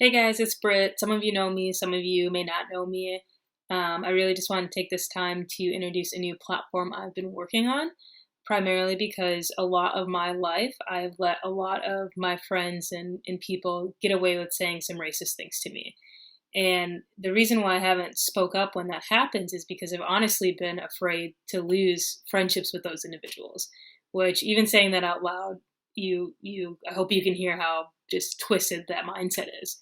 Hey guys, it's Britt. Some of you know me, some of you may not know me. I really just want to take this time to introduce a new platform I've been working on, primarily because a lot of my life I've let a lot of my friends and people get away with saying some racist things to me. And the reason why I haven't spoke up when that happens is because I've honestly been afraid to lose friendships with those individuals, which even saying that out loud, I hope you can hear how just twisted that mindset is.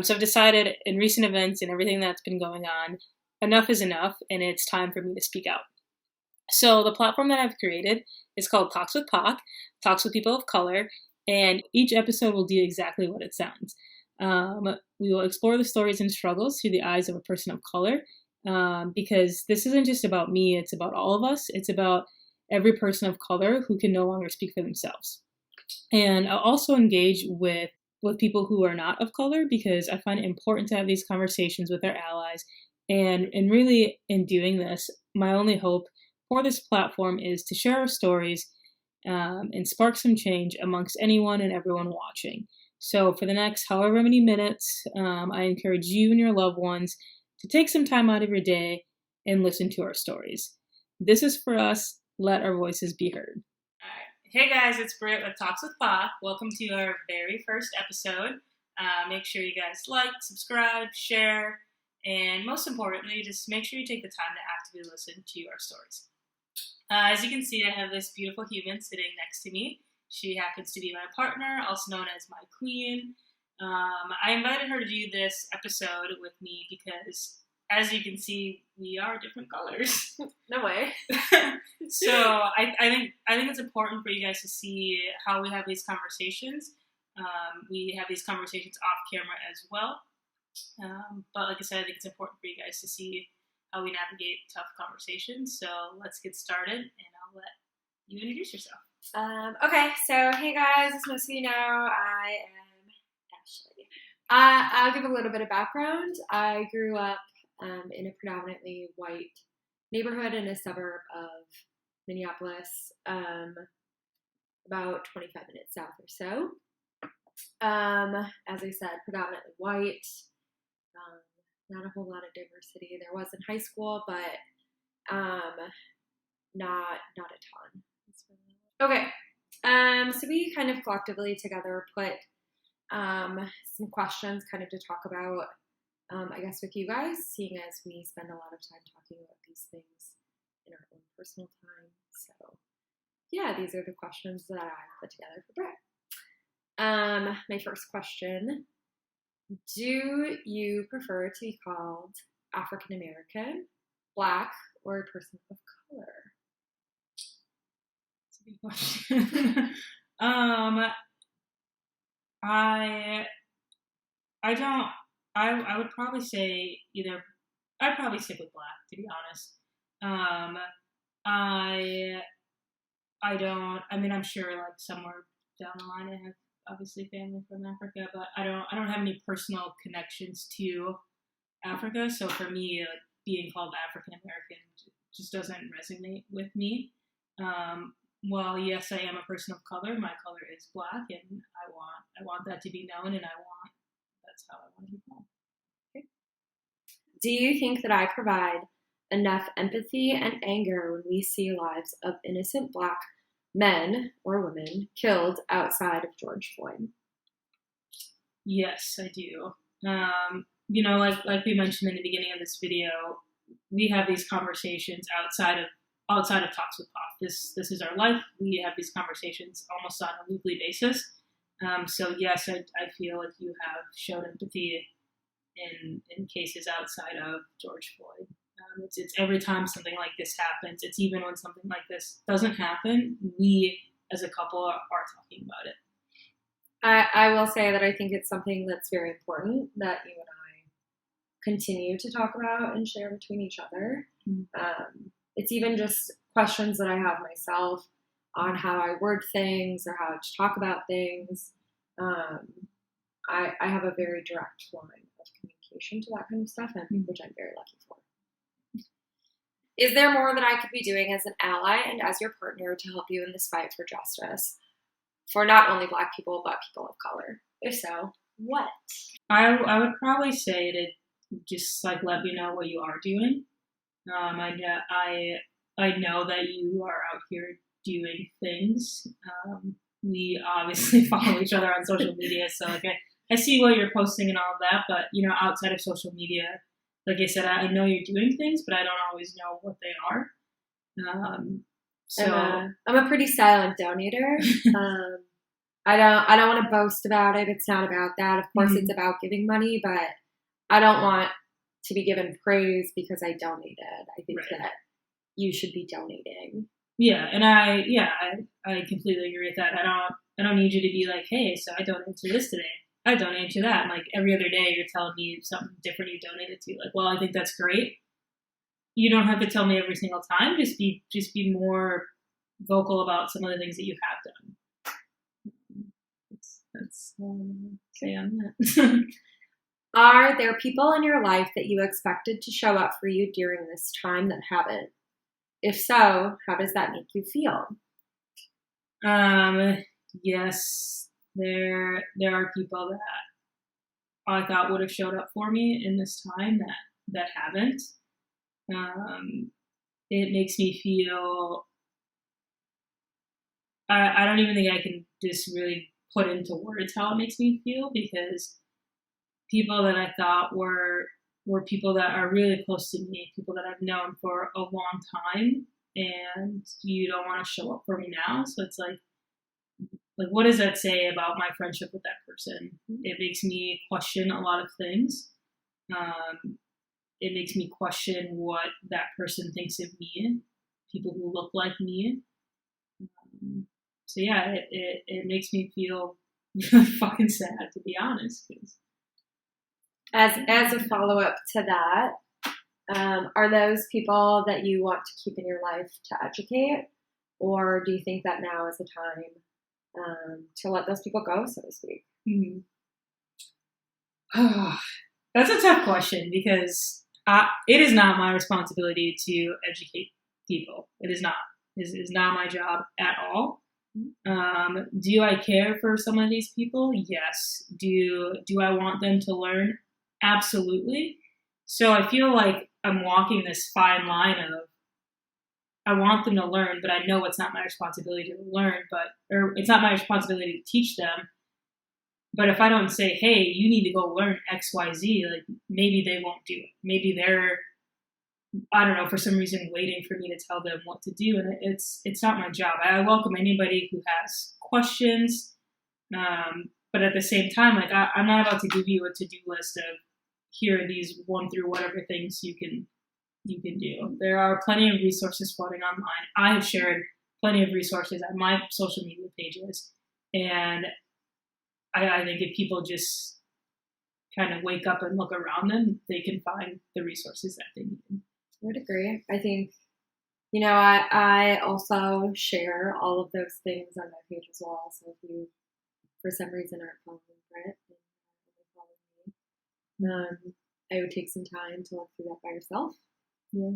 So I've decided in recent events and everything that's been going on, enough is enough, and it's time for me to speak out. So the platform that I've created is called Talks with POC, Talks with People of Color, and each episode will do exactly what it sounds. We will explore the stories and struggles through the eyes of a person of color, because this isn't just about me, it's about all of us. It's about every person of color who can no longer speak for themselves. And I'll also engage with people who are not of color because I find it important to have these conversations with our allies. And really, in doing this, my only hope for this platform is to share our stories and spark some change amongst anyone and everyone watching. So, for the next however many minutes, I encourage you and your loved ones to take some time out of your day and listen to our stories. This is for us. Let our voices be heard. All right. Hey guys, it's Britt with Talks with POC. Welcome to our very first episode. Make sure you guys like, subscribe, share, and most importantly, just make sure you take the time to actively listen to our stories. As you can see, I have this beautiful human sitting next to me. She happens to be my partner, also known as my queen. I invited her to do this episode with me because, as you can see, we are different colors. No way. So I think it's important for you guys to see how we have these conversations. We have these conversations off camera as well. But like I said, I think it's important for you guys to see how we navigate tough conversations. So let's get started, and I'll let you introduce yourself. Okay, so hey guys, as most of you know, I am Ashleigh. I'll give a little bit of background. I grew up in a predominantly white neighborhood in a suburb of Minneapolis, about 25 minutes south or so. As I said, predominantly white. Not a whole lot of diversity. There was in high school, but not a ton. Okay, so we kind of collectively together put some questions kind of to talk about, I guess, with you guys, seeing as we spend a lot of time talking about these things in our own personal time. So, yeah, these are the questions that I put together for Britt. My first question: do you prefer to be called African American, Black, or a person of color? That's a good question. I would probably say either. I'd probably stick with Black, to be honest. I don't. I mean, I'm sure like somewhere down the line I have obviously family from Africa, but I don't have any personal connections to Africa. So for me, like being called African American just doesn't resonate with me. Well, yes, I am a person of color. My color is Black, and I want that to be known, and that's how I want to be called. Okay. Do you think that I provide enough empathy and anger when we see lives of innocent Black men or women killed outside of George Floyd? Yes, I do. Like we mentioned in the beginning of this video, we have these conversations outside of Talks with POC. This is our life. We have these conversations almost on a weekly basis. So yes, I feel like you have shown empathy in cases outside of George Floyd. It's every time something like this happens. It's even when something like this doesn't happen, we as a couple are talking about it. I will say that I think it's something that's very important that you and I continue to talk about and share between each other. Mm-hmm. It's even just questions that I have myself on how I word things or how to talk about things. I have a very direct line of communication to that kind of stuff, and which I'm very lucky for. Is there more that I could be doing as an ally and as your partner to help you in this fight for justice for not only Black people, but people of color? If so, what? I would probably say to just like let me know what you are doing. I know that you are out here doing things. We obviously follow each other on social media, so like I see what you're posting and all of that. But you know, outside of social media, like I said, I know you're doing things, but I don't always know what they are. So I'm a pretty silent donator. I don't want to boast about it. It's not about that. Of course, it's about giving money, but I don't want to be given praise because I donated. I think that you should be donating. Yeah, and I completely agree with that. I don't need you to be like, hey, so I donated to this today. I donated to that. And like every other day, you're telling me something different you donated to. Like, well, I think that's great. You don't have to tell me every single time. Just be more vocal about some of the things that you have done. That's all I'm say on that. Are there people in your life that you expected to show up for you during this time that haven't? If so, how does that make you feel? Yes, there are people that I thought would have showed up for me in this time that haven't. It makes me feel. I don't even think I can just really put into words how it makes me feel, because people that I thought were people that are really close to me, people that I've known for a long time, and you don't want to show up for me now. So it's like what does that say about my friendship with that person? It makes me question a lot of things. It makes me question what that person thinks of me, people who look like me. So yeah, it makes me feel really fucking sad, to be honest. As a follow-up to that, are those people that you want to keep in your life to educate, or do you think that now is the time to let those people go, so to speak? That's a tough question, because it is not my responsibility to educate people. It is not. It is not my job at all. Do I care for some of these people? Yes. Do I want them to learn? Absolutely. So I feel like I'm walking this fine line of I want them to learn, but I know it's not my responsibility to learn, or it's not my responsibility to teach them. But if I don't say, hey, you need to go learn X, Y, Z, like maybe they won't do it. Maybe they're, I don't know, for some reason waiting for me to tell them what to do. And it's not my job. I welcome anybody who has questions. But at the same time, like I'm not about to give you a to-do list of here are these 1 through whatever things you can do. There are plenty of resources floating online. I have shared plenty of resources on my social media pages. And I think if people just kind of wake up and look around them, they can find the resources that they need. I would agree. I think, I also share all of those things on my page as well. So if you, for some reason, aren't following Britt and follow me, I would take some time to look through that by yourself. Yeah.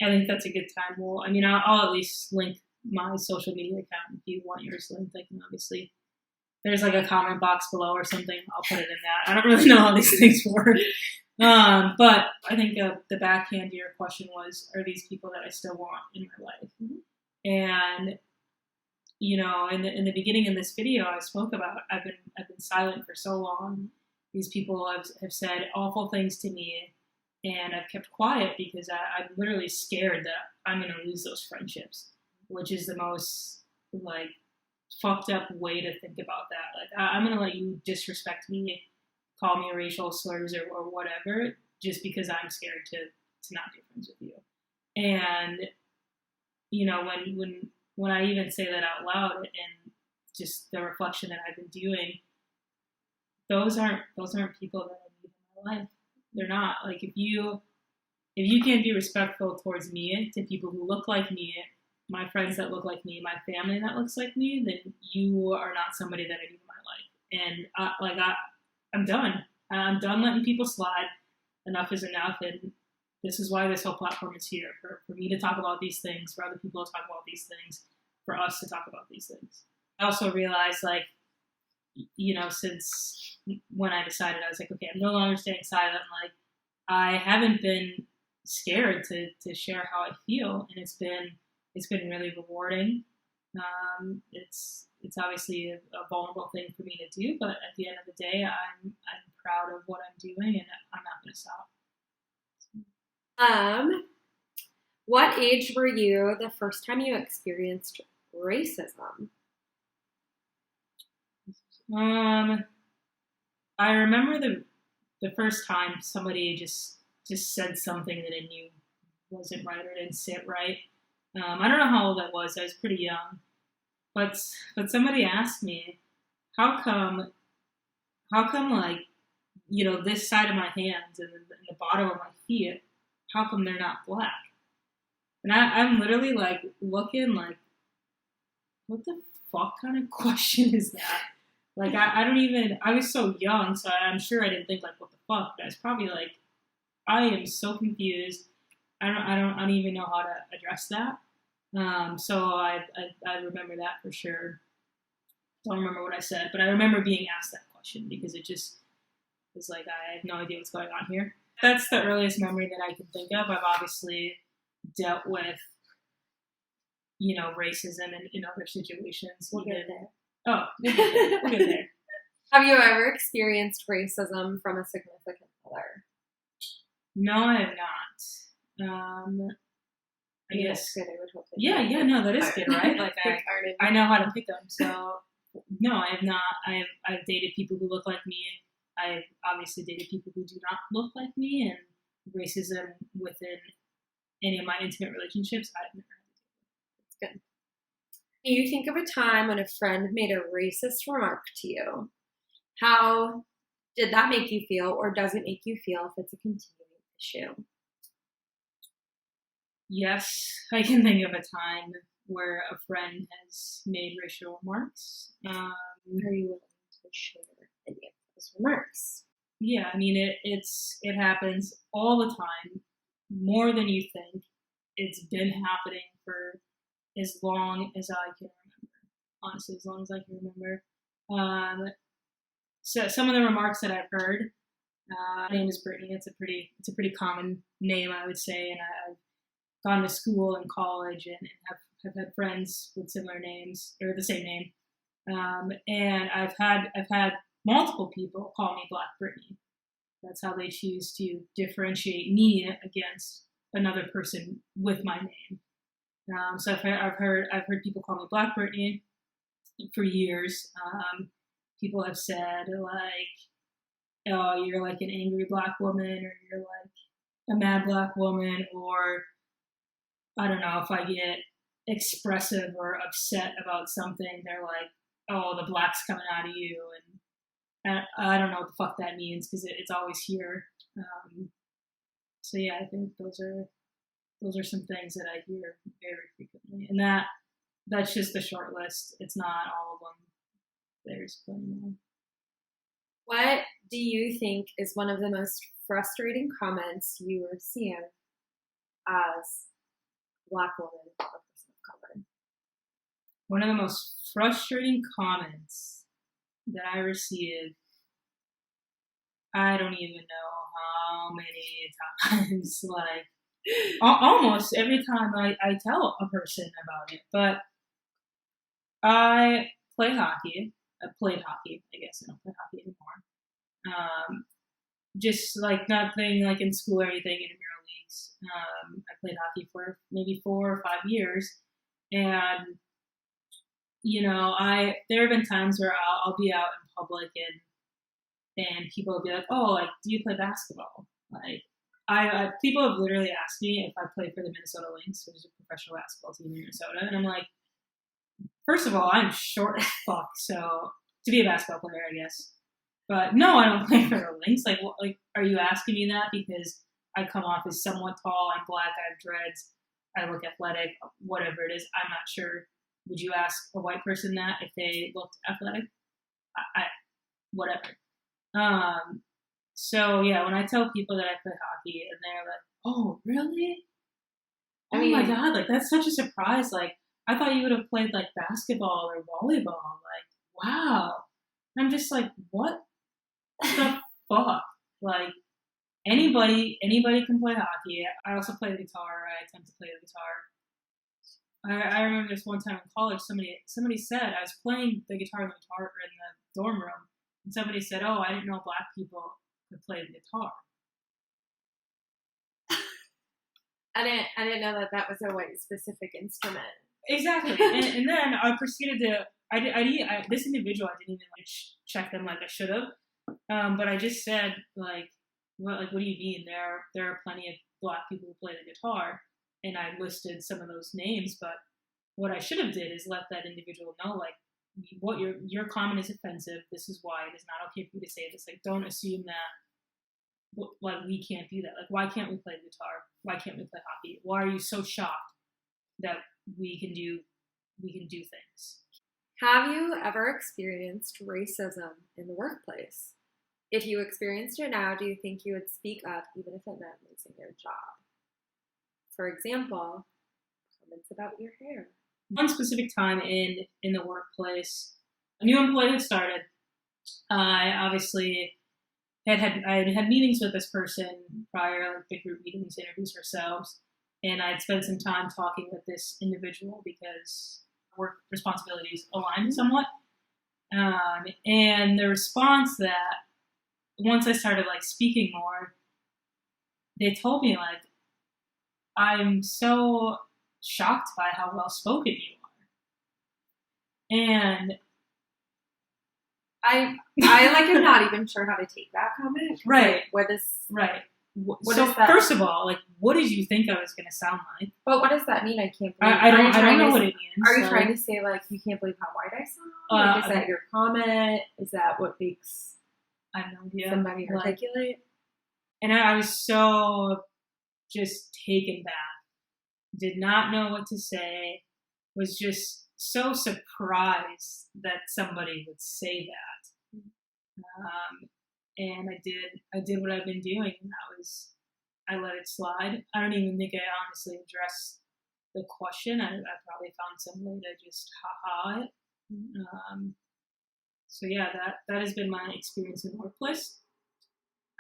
I think that's a good time. Well, I mean, I'll at least link my social media account if you want yours linked. I can obviously, there's like a comment box below or something. I'll put it in that. I don't really know how these things work. But I think the backhand to your question was, are these people that I still want in my life? And, in the beginning of this video, I spoke about, I've been silent for so long. These people have said awful things to me, and I've kept quiet because I'm literally scared that I'm going to lose those friendships, which is the most fucked up way to think about that. I'm going to let you disrespect me, call me racial slurs or whatever, just because I'm scared to not be friends with you. And, when I even say that out loud and just the reflection that I've been doing, those aren't people that I need in my life. They're not. Like if you can't be respectful towards me, to people who look like me, my friends that look like me, my family that looks like me, then you are not somebody that I need in my life. And I'm done. I'm done letting people slide. Enough is enough. And this is why this whole platform is here, for me to talk about these things, for other people to talk about these things, for us to talk about these things. I also realized since when I decided, I was like, okay, I'm no longer staying silent. Like, I haven't been scared to share how I feel, and it's been really rewarding. It's obviously a vulnerable thing for me to do, but at the end of the day, I'm proud of what I'm doing, and I'm not going to stop. What age were you the first time you experienced racism? I remember the first time somebody just said something that I knew wasn't right or didn't sit right. I don't know how old I was. I was pretty young, but somebody asked me, how come like this side of my hands and the bottom of my feet, how come they're not black? And I'm literally like looking like, what the fuck kind of question is that? Like, I was so young, so I'm sure I didn't think like, what the fuck? But I was probably like, I am so confused. I don't even know how to address that. So I remember that for sure. Don't remember what I said, but I remember being asked that question because it just was like, I have no idea what's going on here. That's the earliest memory that I can think of. I've obviously dealt with, racism in other situations. We'll get there. Oh, we'll get there. Have you ever experienced racism from a significant other? No, I have not. I guess. Good. I would hope Yeah, no, that is good, right? Like I know how to pick them. So no, I have not. I've dated people who look like me. I've obviously dated people who do not look like me, and racism within any of my intimate relationships, I've never had to deal with. Good. Can you think of a time when a friend made a racist remark to you? How did that make you feel, or does it make you feel if it's a continuing issue? Yes, I can think of a time where a friend has made racial remarks. Are you willing to share any of those remarks? Yeah, I mean it happens all the time, more than you think. It's been happening for as long as I can remember. Honestly, as long as I can remember. So some of the remarks that I've heard. My name is Brittany. It's a pretty common name, I would say, and I've gone to school and college and have had friends with similar names or the same name. And I've had multiple people call me Black Brittany. That's how they choose to differentiate me against another person with my name. So I've heard people call me Black Brittany for years. People have said like, "Oh, you're like an angry Black woman," or "You're like a mad Black woman," or I don't know, if I get expressive or upset about something, they're like, "Oh, the black's coming out of you," and I don't know what the fuck that means because it's always here. So yeah, I think those are some things that I hear very frequently, and that's just the short list. It's not all of them. There's plenty more. What do you think is one of the most frustrating comments you receive as Black woman or person of color? One of the most frustrating comments that I received, I don't even know how many times, like almost every time I tell a person about it, but I play hockey. I played hockey, I guess. I don't play hockey anymore. Just like nothing like in school or anything, intramural leagues. I played hockey for maybe 4 or 5 years, and there have been times where I'll be out in public and people will be like, "Oh, like, do you play basketball?" Like, people have literally asked me if I play for the Minnesota Lynx, which is a professional basketball team in Minnesota, and I'm like, first of all, I'm short as fuck, so to be a basketball player, I guess. But no, I don't play for the Lynx. Like, are you asking me that because I come off as somewhat tall, I'm black, I have dreads, I look athletic, whatever it is? I'm not sure. Would you ask a white person that if they looked athletic? Whatever. So yeah, when I tell people that I play hockey and they're like, "Oh, really? Oh my god, like that's such a surprise. Like I thought you would have played like basketball or volleyball. Like, wow." I'm just like, what the fuck? Like, anybody can play hockey. I also play the guitar. I attempt to play the guitar. I remember this one time in college, somebody said, I was playing the guitar in the dorm room, and somebody said, oh, I didn't know black people could play the guitar. I didn't know that was a white specific instrument. Exactly. and then I proceeded to, this individual, I didn't even check them like I should have. But I just said, like, what do you mean? There are plenty of black people who play the guitar, and I listed some of those names. But what I should have did is let that individual know, like, what your comment is offensive. This is why it is not okay for you to say this. Like, don't assume that, like, we can't do that. Like, why can't we play the guitar? Why can't we play hockey? Why are you so shocked that we can do things? Have you ever experienced racism in the workplace? If you experienced it now, do you think you would speak up even if it meant losing your job? For example, comments about your hair. One specific time in the workplace, a new employee had started. I obviously I had meetings with this person prior, like big group meetings, to introduce ourselves, and I'd spent some time talking with this individual because work responsibilities aligned somewhat. And the response that once I started like speaking more, they told me like, I'm so shocked by how well spoken you are. And I like am not even sure how to take that comment. Right. Like, what is that? First of all, like, what did you think I was going to sound like? But what does that mean? I can't believe. I don't know what it means. Are you trying to say like you can't believe how white I sound? Like, is that your comment? Is that what makes I have no idea somebody articulate? And I was so just taken back. Did not know what to say. Was just so surprised that somebody would say that. And I did what I've been doing, and that was, I let it slide. I don't even think I honestly addressed the question. I probably found some way to just ha-ha it. So yeah, that has been my experience in the workplace.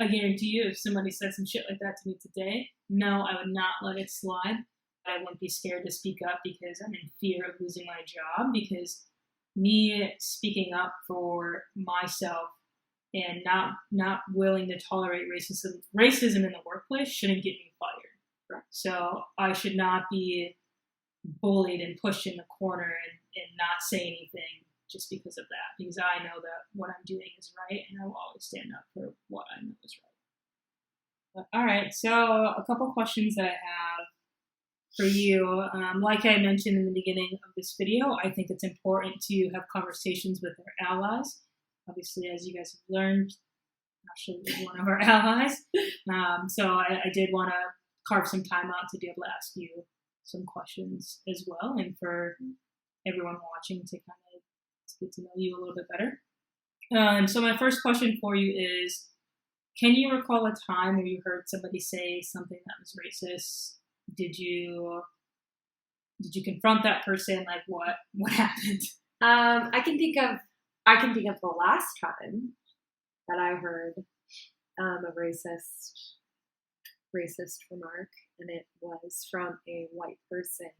I guarantee you, if somebody said some shit like that to me today, no, I would not let it slide. I wouldn't be scared to speak up because I'm in fear of losing my job, because me speaking up for myself and not willing to tolerate racism in the workplace shouldn't get me fired. Right. So I should not be bullied and pushed in the corner and not say anything just because of that, because I know that what I'm doing is right, and I will always stand up for what I know is right. All right, so a couple questions that I have for you. Like I mentioned in the beginning of this video, I think it's important to have conversations with our allies. Obviously, as you guys have learned, Ashleigh is one of our allies. So I did want to carve some time out to be able to ask you some questions as well, and for everyone watching to kind of get to know you a little bit better. So my first question for you is, can you recall a time where you heard somebody say something that was racist? Did you confront that person? Like, what happened? I can think of the last time that I heard a racist remark, and it was from a white person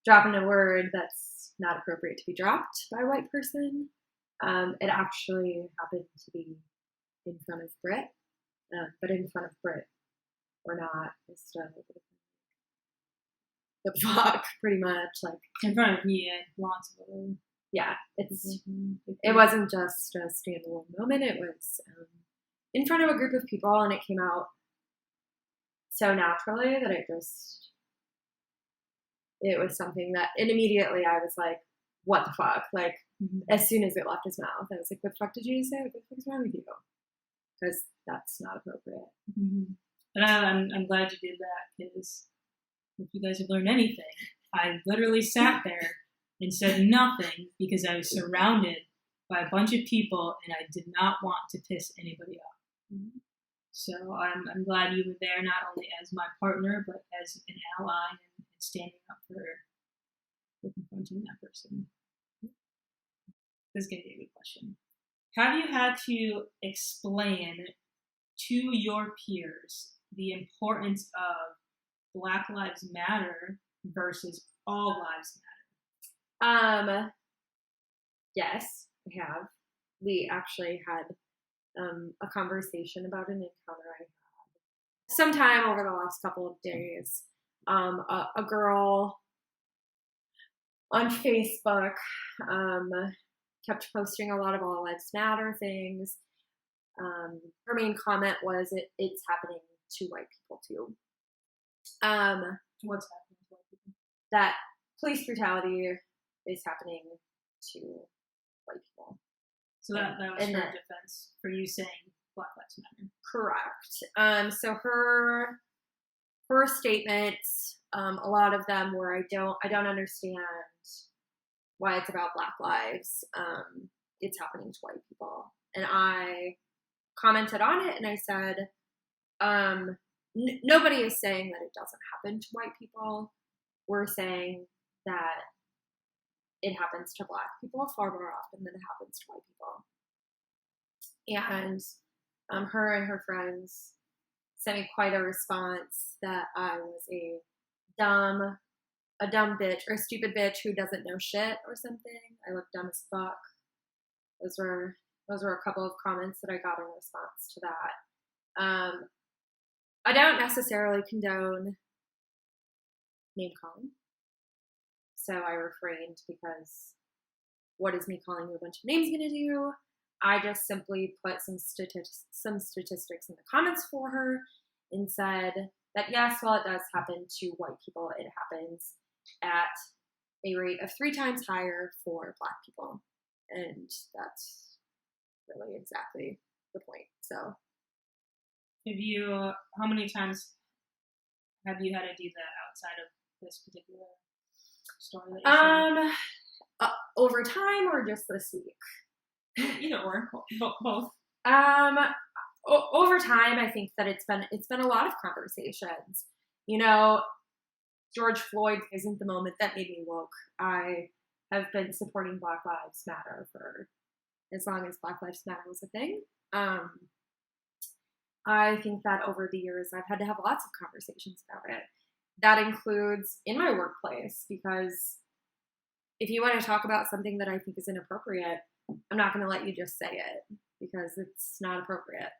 dropping a word that's not appropriate to be dropped by a white person. It actually happened to be in front of Britt, but in front of Britt or not, just the fuck, pretty much, like in front of me and lots of other. Yeah, it wasn't just a standalone moment. It was in front of a group of people, and it came out so naturally that it was something that, and immediately I was like, what the fuck? Like, as soon as it left his mouth, I was like, what the fuck did you say? What the fuck's wrong with you? Because that's not appropriate. And I'm glad you did that, because if you guys have learned anything, I literally sat there and said nothing because I was surrounded by a bunch of people and I did not want to piss anybody off. So I'm glad you were there, not only as my partner, but as an ally and standing up for confronting that person. This is going to be a good question. Have you had to explain to your peers the importance of Black Lives Matter versus All Lives Matter? Yes, I have. We actually had a conversation about an encounter I had sometime over the last couple of days. A girl on Facebook kept posting a lot of All Lives Matter things. Her main comment was, it's happening to white people too. What's happening to white people? That police brutality is happening to white people. So that was her defense for you saying Black Lives Matter. Correct. So her statements, a lot of them were, I don't understand why it's about Black lives. It's happening to white people. And I commented on it and I said, nobody is saying that it doesn't happen to white people. We're saying that it happens to Black people far more often than it happens to white people. And her and her friends sent me quite a response that I was a dumb bitch or a stupid bitch who doesn't know shit or something. I look dumb as fuck. Those were a couple of comments that I got in response to that. I don't necessarily condone name calling. So I refrained because what is me calling you a bunch of names going to do? I just simply put some statistics in the comments for her and said that yes, while it does happen to white people, it happens at a rate of 3 times higher for Black people. And that's really exactly the point. So how many times have you had to do that outside of this particular story that you over time or just this week? Either or, both. Over time, I think that it's been a lot of conversations. You know, George Floyd isn't the moment that made me woke. I have been supporting Black Lives Matter for as long as Black Lives Matter was a thing. I think that over the years, I've had to have lots of conversations about it. That includes in my workplace, because if you want to talk about something that I think is inappropriate, I'm not going to let you just say it because it's not appropriate.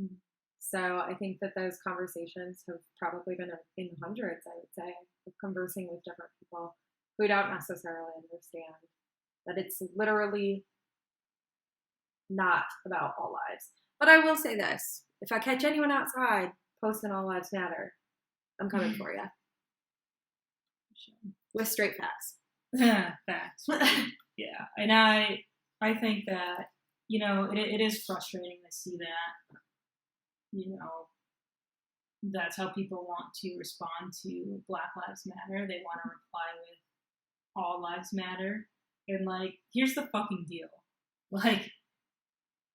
Mm-hmm. So I think that those conversations have probably been in the hundreds, I would say, of conversing with different people who don't necessarily understand that it's literally not about all lives. But I will say this. If I catch anyone outside posting All Lives Matter, I'm coming for you. With straight facts. Facts. Yeah. And I think that, it is frustrating to see that, that's how people want to respond to Black Lives Matter. They want to reply with All Lives Matter. And, here's the fucking deal.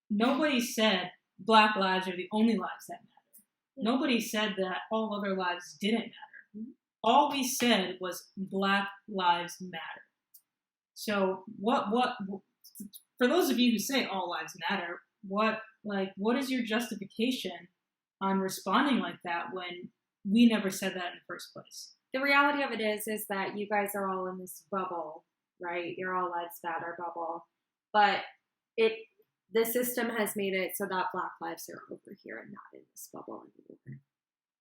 Nobody said Black lives are the only lives that matter. Nobody said that all other lives didn't matter. All we said was Black Lives Matter. So what for those of you who say all lives matter, what is your justification on responding like that when we never said that in the first place? The reality of it is that you guys are all in this bubble, right? Your All Lives Matter bubble. But the system has made it so that Black lives are over here and not in this bubble anymore.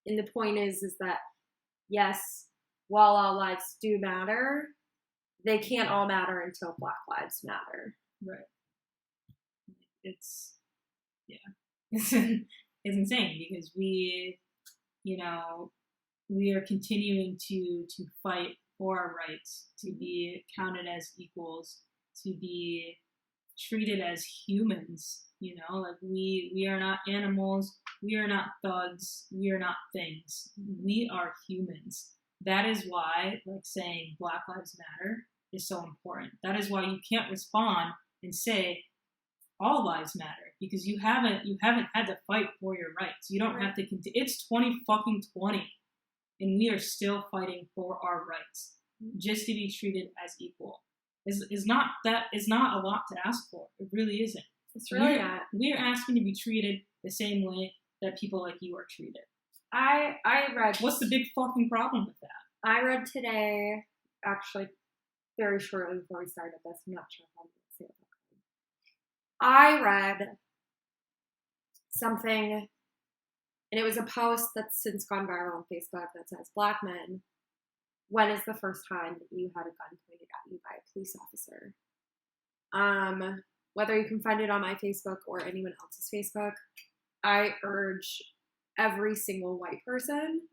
And the point is that, yes, while all lives do matter, they can't all matter until Black Lives Matter. Right. It's insane because we are continuing to fight for our rights, to be counted as equals, to be treated as humans, we are not animals, we are not thugs, we are not things, we are humans. That is why saying Black Lives Matter is so important. That is why you can't respond and say all lives matter, because you haven't had to fight for your rights. You don't have to continue. It's 2020 and we are still fighting for our rights just to be treated as equal. is not a lot to ask for. It really isn't. It's really not. We're asking to be treated the same way that people like you are treated. I read. What's the big fucking problem with that? I read today, actually, very shortly before we started this. I'm not sure if I'm going to say it. I read something, and it was a post that's since gone viral on Facebook that says, "Black men, when is the first time that you had a gun pointed at you by a police officer?" Whether you can find it on my Facebook or anyone else's Facebook, I urge every single white person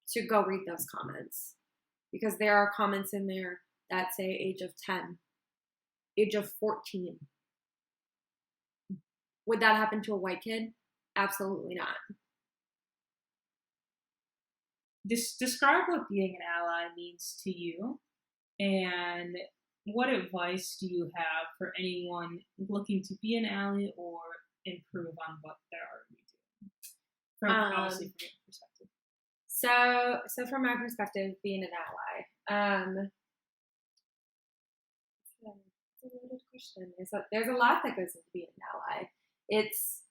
to go read those comments, because there are comments in there that say age of 10, age of 14. Would that happen to a white kid? Absolutely not. Describe what being an ally means to you, and what advice do you have for anyone looking to be an ally or improve on what they're already doing? Obviously, from your perspective. So from my perspective, being an ally, it's a loaded question. There's a lot that goes into being an ally. It's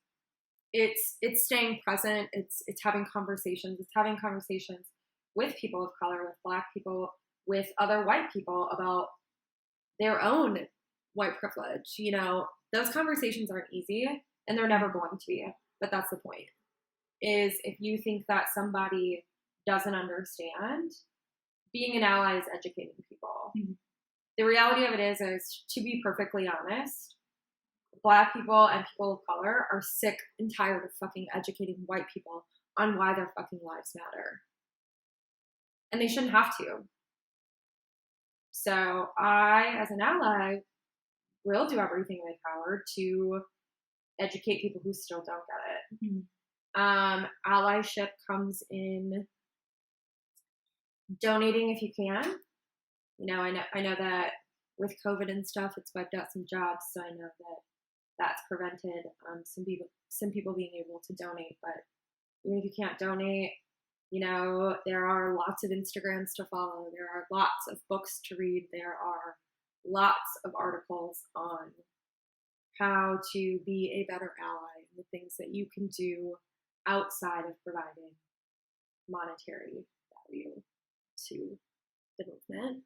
staying present. It's having conversations. It's having conversations with people of color, with Black people, with other white people about their own white privilege. You know, those conversations aren't easy, and they're never going to be. But that's the point. Is if you think that somebody doesn't understand, being an ally is educating people. Mm-hmm. The reality of it is, to be perfectly honest, Black people and people of color are sick and tired of fucking educating white people on why their fucking lives matter. And they shouldn't have to. So I, as an ally, will do everything in my power to educate people who still don't get it. Mm-hmm. Allyship comes in donating if you can. You know, I know that with COVID and stuff, it's wiped out some jobs, so I know that that's prevented some people being able to donate. But even if you can't donate, you know, there are lots of Instagrams to follow. There are lots of books to read. There are lots of articles on how to be a better ally and the things that you can do outside of providing monetary value to the movement.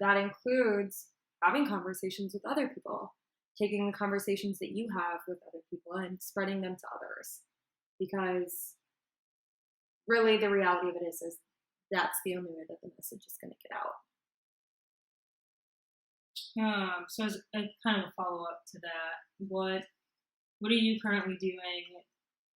That includes having conversations with other people, taking the conversations that you have with other people and spreading them to others. Because really the reality of it is that's the only way that the message is going to get out. So as a kind of a follow-up to that, what are you currently doing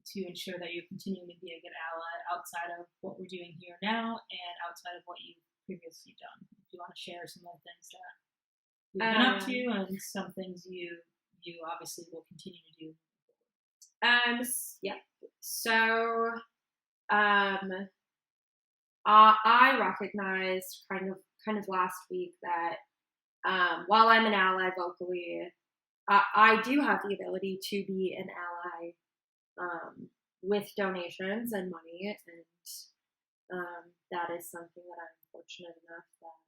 to ensure that you're continuing to be a good ally outside of what we're doing here now and outside of what you've previously done? If you want to share some of the things that you've been up to and some things you obviously will continue to do. Yeah. So I recognized kind of last week that while I'm an ally vocally, I do have the ability to be an ally with donations and money, and that is something that I'm fortunate enough that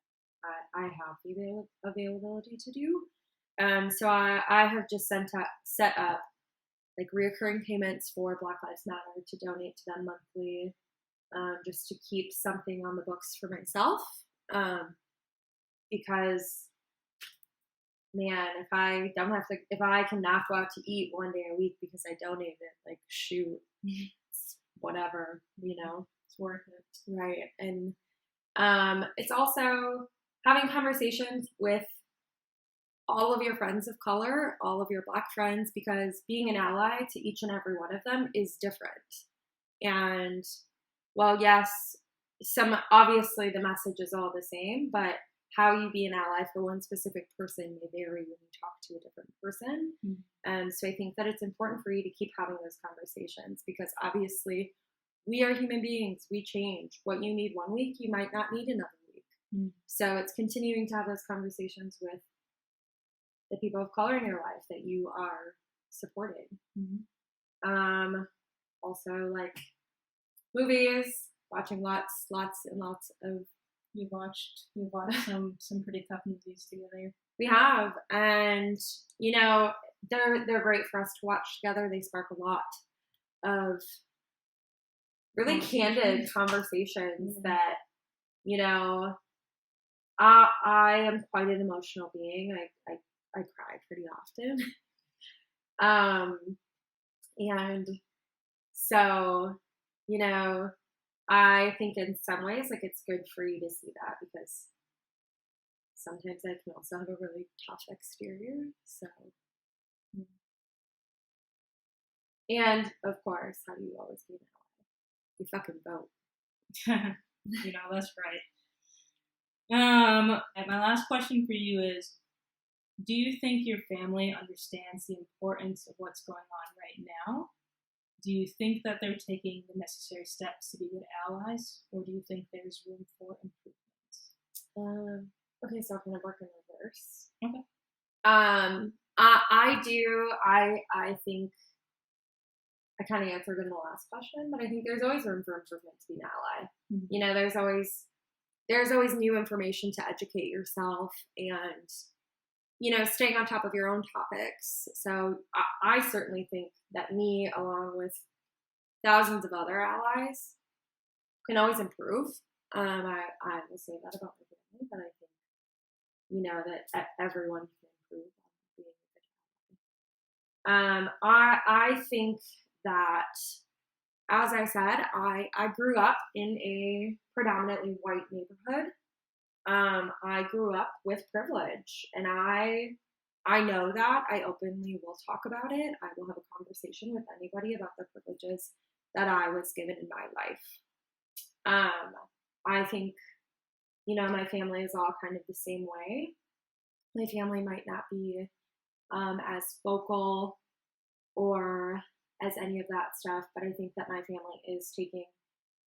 I have the availability to do. So I have just set up like reoccurring payments for Black Lives Matter to donate to them monthly, just to keep something on the books for myself. Because man, if I cannot go out to eat one day a week because I donated, like shoot, it's whatever, you know, it's worth it, right? And it's also having conversations with all of your friends of color, all of your Black friends, because being an ally to each and every one of them is different. And well, yes, obviously the message is all the same, but how you be an ally for one specific person may vary when you talk to a different person. Mm-hmm. So I think that it's important for you to keep having those conversations, because obviously we are human beings. We change. What you need one week, you might not need another week. Mm-hmm. So it's continuing to have those conversations with the people of color in your life that you are supporting. Mm-hmm. Also, like movies, watching lots and lots of we've watched some pretty tough movies together. We have, and you know, they're great for us to watch together. They spark a lot of really candid conversations that, you know, I am quite an emotional being. I cry pretty often. And so, you know, I think in some ways, like, it's good for you to see that, because sometimes I can also have a really tough exterior. So, and of course, how do you always be an ally? You fucking vote. You know, that's right. And my last question for you is, do you think your family understands the importance of what's going on right now? Do you think that they're taking the necessary steps to be good allies, or do you think there's room for improvement? Okay, so I'm gonna work in reverse. Okay. I do. I think I kind of answered in the last question, but I think there's always room for improvement to be an ally. Mm-hmm. You know, there's always new information to educate yourself, and, you know, staying on top of your own topics. So I certainly think that me, along with thousands of other allies, can always improve. I will say that about my family, but I think, you know, that everyone can improve on being a good ally. I think that, as I said, I grew up in a predominantly white neighborhood. I grew up with privilege, and I know that. I openly will talk about it. I will have a conversation with anybody about the privileges that I was given in my life. I think, you know, my family is all kind of the same way. My family might not be as vocal or as any of that stuff, but I think that my family is taking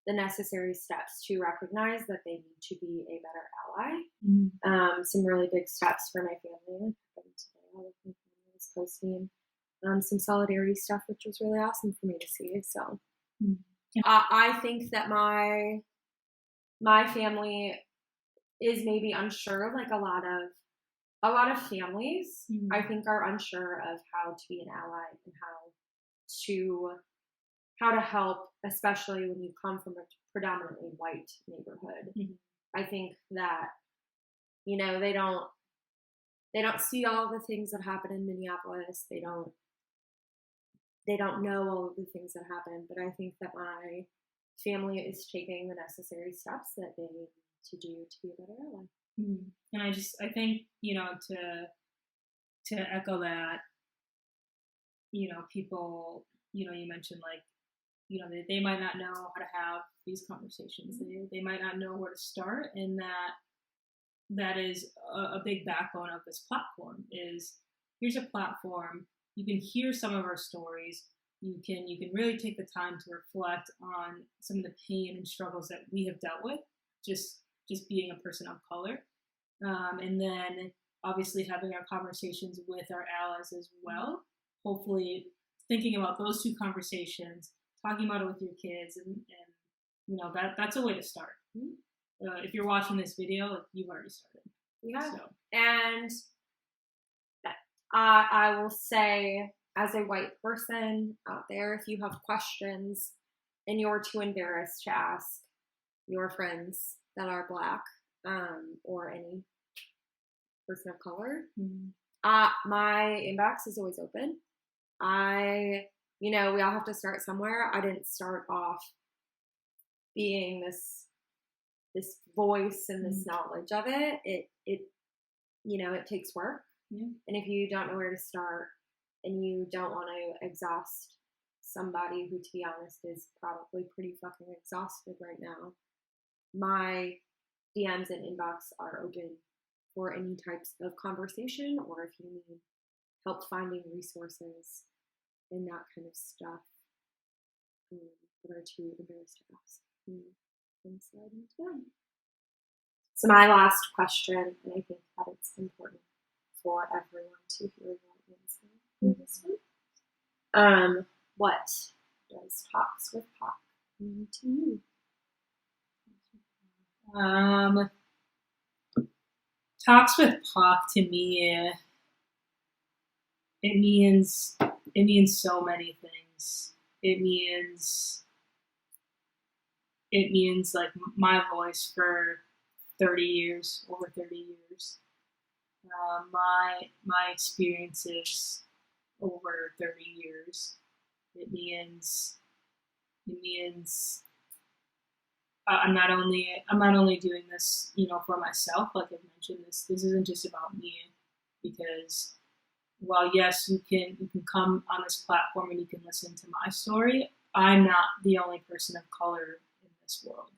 the necessary steps to recognize that they need to be a better ally. Mm-hmm. Some really big steps for my family. All of my family was posting some solidarity stuff, which was really awesome for me to see. So I think that my family is maybe unsure, like a lot of families, mm-hmm. I think, are unsure of how to be an ally and how to help, especially when you come from a predominantly white neighborhood. Mm-hmm. I think that, you know, they don't see all the things that happen in Minneapolis. They don't know all of the things that happen, but I think that my family is taking the necessary steps that they need to do to be a better ally. Mm-hmm. And I think, you know, to echo that, you know, people, you know, you mentioned, like, you know, they might not know how to have these conversations. They might not know where to start, and that is a big backbone of this platform. Is here's a platform, you can hear some of our stories, you can really take the time to reflect on some of the pain and struggles that we have dealt with, just being a person of color, and then obviously having our conversations with our allies as well. Hopefully, thinking about those two conversations, talking about it with your kids, and you know, that's a way to start. If you're watching this video, you've already started. Yeah. So. And I will say, as a white person out there, if you have questions and you're too embarrassed to ask your friends that are Black, or any person of color, my inbox is always open. You know, we all have to start somewhere. I didn't start off being this voice and this knowledge of it. It you know, it takes work. Yeah. And if you don't know where to start, and you don't want to exhaust somebody who, to be honest, is probably pretty fucking exhausted right now, my DMs and inbox are open for any types of conversation, or if you need help finding resources and that kind of stuff that are too embarrassed to ask. So my last question, and I think that it's important for everyone to hear your answer for this one. What does Talks with POC mean to you? Talks with POC to me, it means so many things. It means like my voice for 30 years, over 30 years. My experiences over 30 years. It means I'm not only doing this, for myself. Like I've mentioned, this isn't just about me, because while yes, you can come on this platform and you can listen to my story, I'm not the only person of color in this world.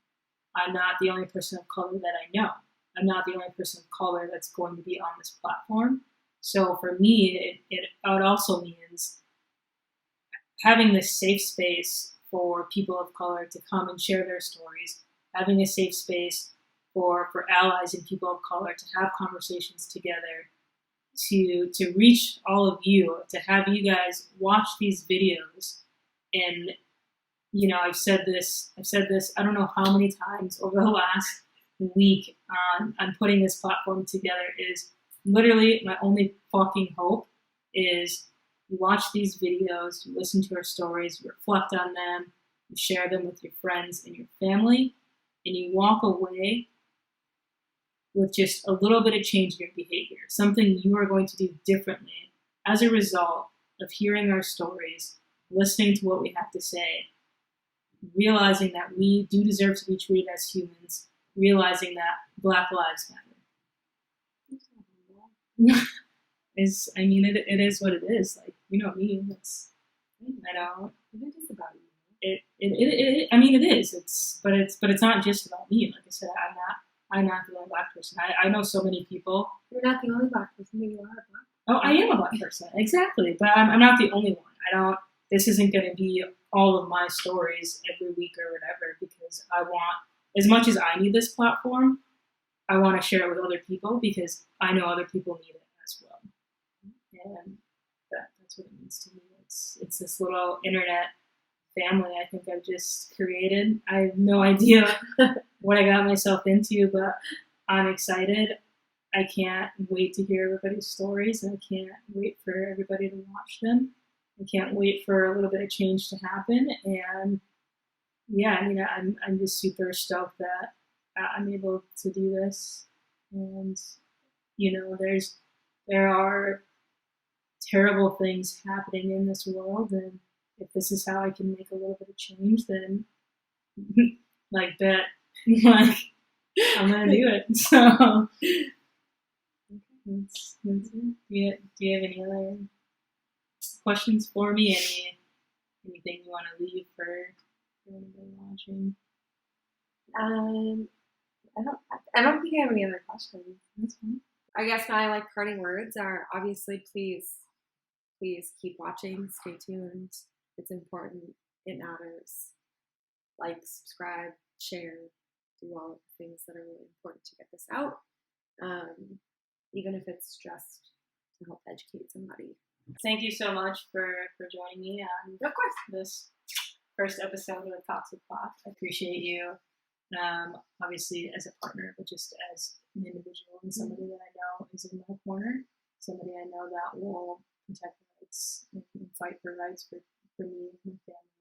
I'm not the only person of color that I know. I'm not the only person of color that's going to be on this platform. So for me, it also means having this safe space for people of color to come and share their stories, having a safe space for allies and people of color to have conversations together, to reach all of you, to have you guys watch these videos. And I've said this I don't know how many times over the last week on putting this platform together, is literally my only fucking hope is you watch these videos, you listen to our stories, you reflect on them, you share them with your friends and your family, and you walk away with just a little bit of change in your behavior, something you are going to do differently as a result of hearing our stories, listening to what we have to say, realizing that we do deserve to be treated as humans, realizing that Black Lives Matter. It is what it is. Like, me. I don't. It is about you. It is. But it's not just about me. Like I said, I'm not the only Black person. I know so many people. You're not the only Black person. You are a Black. Oh, I am a Black person, exactly. But I'm not the only one. This isn't going to be all of my stories every week or whatever, because I want, as much as I need this platform, I want to share it with other people, because I know other people need it as well. And that's what it means to me. It's this little internet family I think I've just created. I have no idea what I got myself into, but I'm excited. I can't wait to hear everybody's stories, and I can't wait for everybody to watch them. I can't wait for a little bit of change to happen. And yeah, I'm just super stoked that I'm able to do this. And there are terrible things happening in this world, and if this is how I can make a little bit of change, then like bet, like I'm gonna do it. So that's it. Do you have any other questions for me? Anything you want to leave for anybody watching? I don't think I have any other questions. That's fine. I guess my parting words are, obviously, please keep watching, stay tuned. It's important. It matters. Like, subscribe, share, do all of the things that are really important to get this out. Even if it's just to help educate somebody. Thank you so much for joining me on, of course, this first episode of Talks with POC. I appreciate you, obviously as a partner, but just as an individual and somebody that I know is in my corner, somebody I know that will protect rights and fight for rights for me and my family,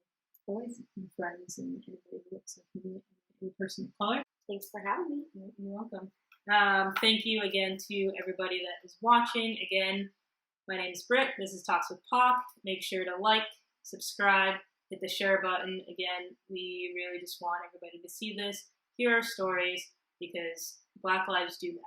boys, and friends, and anybody who looks like me, any person of color. Thanks for having me. You're welcome. Thank you again to everybody that is watching. Again, my name is Britt. This is Talks with POC. Make sure to like, subscribe, hit the share button. Again, we really just want everybody to see this, hear our stories, because Black lives do matter.